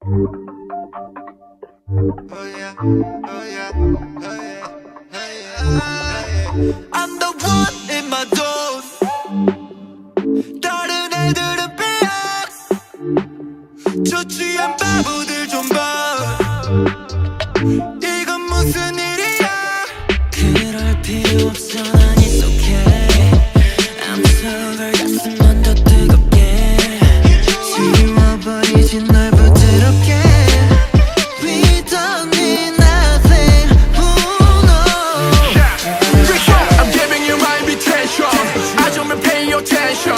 I'm the one in my zone. 다른 애들은 삐약 저 취한 바보들 좀 봐. 이건 무슨 일이야. 그럴 필요 없어 난 it's okay. I'm sorry 가슴만 더 뜨겁게 지워버리지 널 부드럽게. We don't need nothing. Who knows. I'm giving you my invitation. 아주면 pay attention.